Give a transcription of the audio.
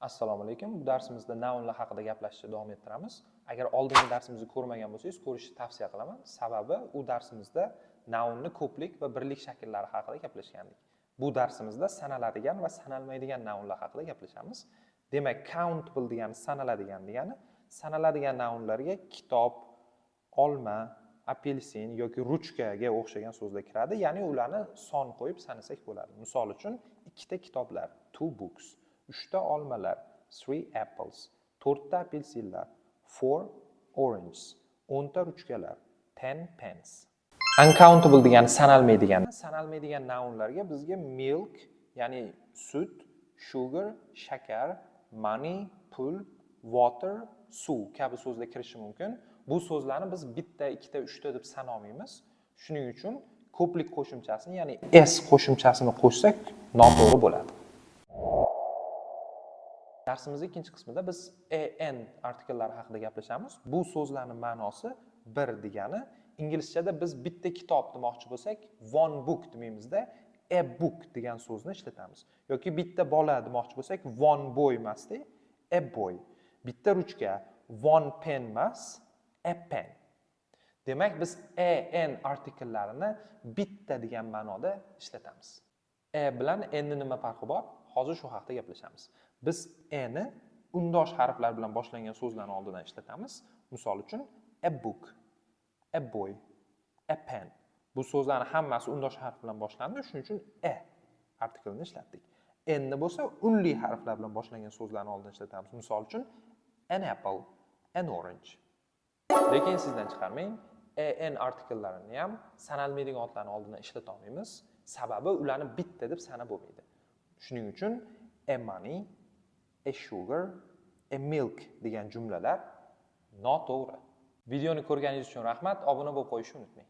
Assalomu alaykum. Bu darsimizda nounlar haqida gaplashishni davom ettiramiz. Agar oldingi darsimizni ko'rmagan bo'lsangiz, ko'rishni tavsiya qilaman. Sababi u darsimizda nounni ko'plik va birlik shakllari haqida gaplashgandik. Bu darsimizda sanaladigan va sanalmaydigan nounlar haqida gaplashamiz. Demak, countable degani sanaladigan nounlarga kitob, olma, apelsin yoki ruchkaga o'xshagan so'zlar kiradi. Ya'ni ularni son qo'yib sanasak bo'ladi. Misol uchun, ikkita kitoblar, 2 books. 3 ta olmalar, 3 apples, 4 ta apelsinlar, 4 oranges, 10 ta ruchkalar, 10 pens. Uncountable degani sanalmaydigan nounlarga bizga milk, ya'ni sut, sugar, shakar, money, pul, water, suv kabi so'zlar kirishi mumkin. Bu so'zlarni biz bitta, ikkita, uchta deb sanolmaymiz. Shuning uchun ko'plik qo'shimchasini, ya'ni s qo'shimchasini qo'shsak noto'g'ri bo'ladi. Darsimizning ikkinchi qismida biz an artikllari haqida gaplashamiz. Bu so'zlarning ma'nosi bir degani. Inglizchada biz bitta kitob demoqchi bo'lsak, one book demaymiz-da, a book degan so'zni ishlatamiz. Yoki bitta bola demoqchi bo'lsak, one boy emas-da, a boy. Bitta ruchka, one pen emas, a pen. Demak, biz an artikellarini bitta degan ma'noda ishlatamiz. Bilan n nima farqi bor? Hozir shu haqida gaplashamiz. Biz ni undosh harflar bilan boshlangan so'zlarning oldidan ishlatamiz. Misol uchun a book, a boy, a pen. Bu so'zlarning hammasi undosh harf bilan boshlandi, shuning uchun artiklini ishlatdik. N bo'lsa unli harflar bilan boshlangan so'zlarning oldidan ishlatamiz. Misol uchun an apple, an orange. Lekin sizdan chiqarmang, an artikellarini ham sanalmaydigan otlarning oldidan ishlata olmaymiz. Sababi ularni bitta deb sanab bo'lmaydi. Shuning uchun a money, a sugar, a milk degan jumlalar noto'g'ri. Videoni ko'rganingiz uchun rahmat. Obuna bo'lib qo'yishni unutmang.